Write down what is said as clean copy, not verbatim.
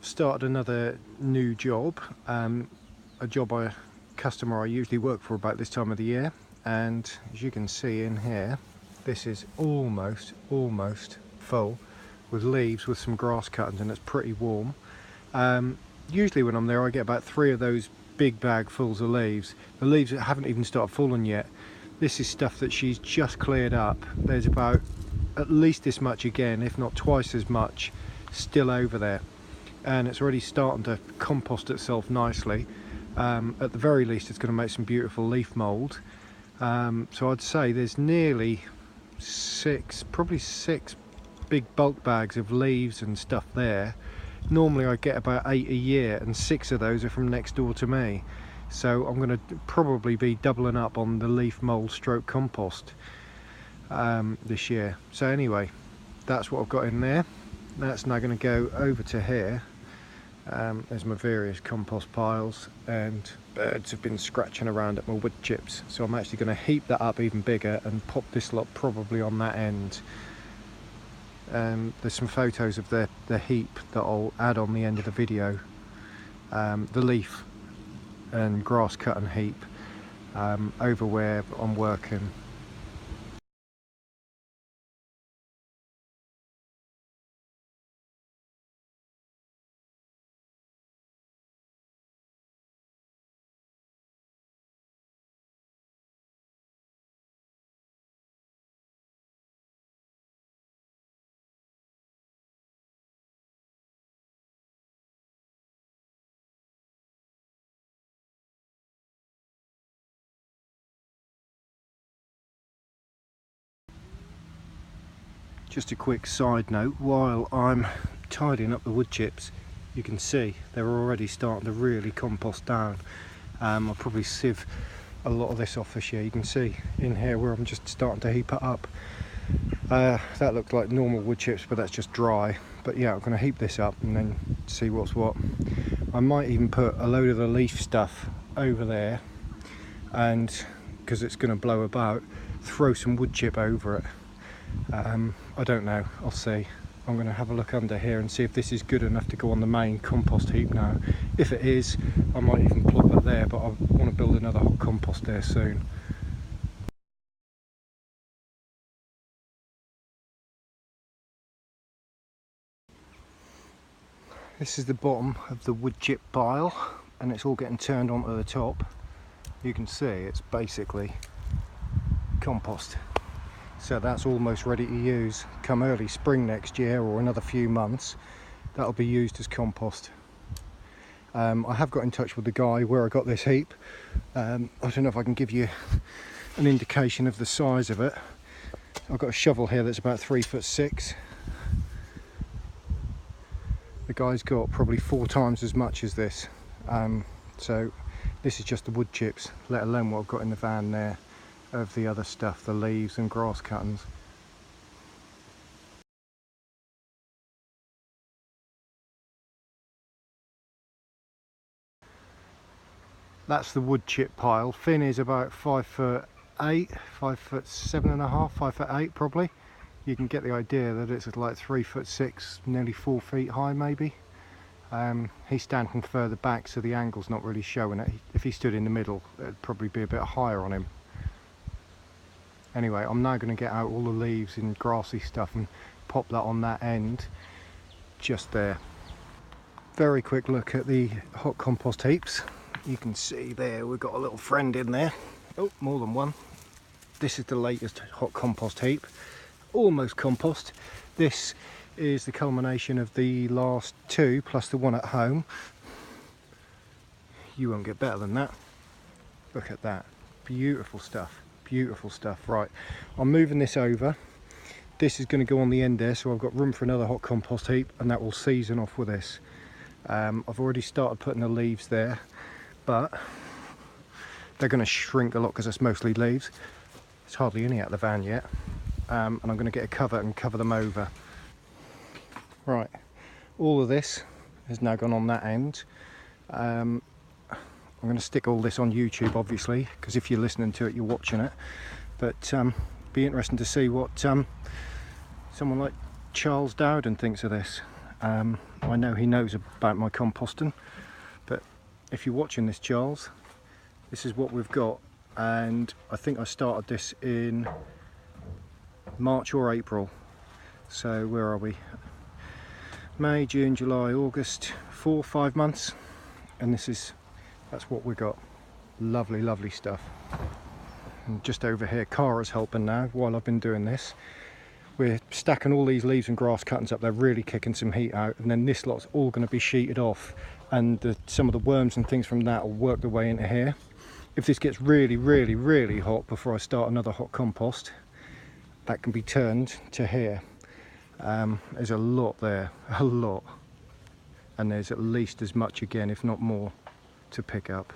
started another new job, a customer I usually work for about this time of the year, and as you can see in here, this is almost full with leaves with some grass cuttings, and it's pretty warm. Usually when I'm there I get about 3 of those big bagfuls of leaves. The leaves that haven't even started falling yet. This is stuff that she's just cleared up. There's about at least this much again, if not twice as much, still over there, and it's already starting to compost itself nicely. At the very least it's going to make some beautiful leaf mould. So I'd say there's nearly probably six big bulk bags of leaves and stuff there. Normally I get about 8 a year, and 6 of those are from next door to me. So I'm going to probably be doubling up on the leaf mould stroke compost this year. So anyway, that's what I've got in there. That's now going to go over to here. There's my various compost piles, and birds have been scratching around at my wood chips, so I'm actually going to heap that up even bigger and pop this lot probably on that end. There's some photos of the heap that I'll add on the end of the video. The leaf and grass cutting heap over where I'm working. Just a quick side note, while I'm tidying up the wood chips, you can see they're already starting to really compost down. I'll probably sieve a lot of this off this year. You can see in here where I'm just starting to heap it up. That looked like normal wood chips, but that's just dry. But yeah, I'm going to heap this up and then see what's what. I might even put a load of the leaf stuff over there, and because it's going to blow about, throw some wood chip over it. I don't know, I'll see. I'm going to have a look under here and see if this is good enough to go on the main compost heap now. If it is, I might even plop it there, but I want to build another hot compost there soon. This is the bottom of the wood chip pile, and it's all getting turned onto the top. You can see it's basically compost. So that's almost ready to use. Come early spring next year, or another few months, that'll be used as compost. I have got in touch with the guy where I got this heap. I don't know if I can give you an indication of the size of it. I've got a shovel here that's about 3'6". The guy's got probably 4 times as much as this. So this is just the wood chips, let alone what I've got in the van there of the other stuff, the leaves and grass cuttings. That's the wood chip pile. Finn is about 5'8", 5'7.5", 5'8" probably. You can get the idea that it's like 3'6", nearly 4 feet high maybe. He's standing further back, so the angle's not really showing it. If he stood in the middle, it'd probably be a bit higher on him. Anyway, I'm now going to get out all the leaves and grassy stuff and pop that on that end, just there. Very quick look at the hot compost heaps. You can see there we've got a little friend in there. Oh, more than one. This is the latest hot compost heap. Almost compost. This is the culmination of the last 2 plus the one at home. You won't get better than that. Look at that. Beautiful stuff. Beautiful stuff. Right, I'm moving this over. This is going to go on the end there, so I've got room for another hot compost heap, and that will season off with this. I've already started putting the leaves there, but they're going to shrink a lot because it's mostly leaves. There's hardly any out of the van yet, and I'm going to get a cover and cover them over. Right, all of this has now gone on that end. I'm going to stick all this on YouTube, obviously, because if you're listening to it, you're watching it. But be interesting to see what someone like Charles Dowden thinks of this. I know he knows about my composting, but if you're watching this, Charles, this is what we've got, and I think I started this in March or April. So where are we? May, June, July, August, 4 or 5 months, and that's what we got. Lovely, lovely stuff. And just over here, Cara's helping now while I've been doing this. We're stacking all these leaves and grass cuttings up. They're really kicking some heat out, and then this lot's all going to be sheeted off, and some of the worms and things from that will work their way into here. If this gets really, really, really hot before I start another hot compost, that can be turned to here. There's a lot there, a lot, and there's at least as much again, if not more, to pick up.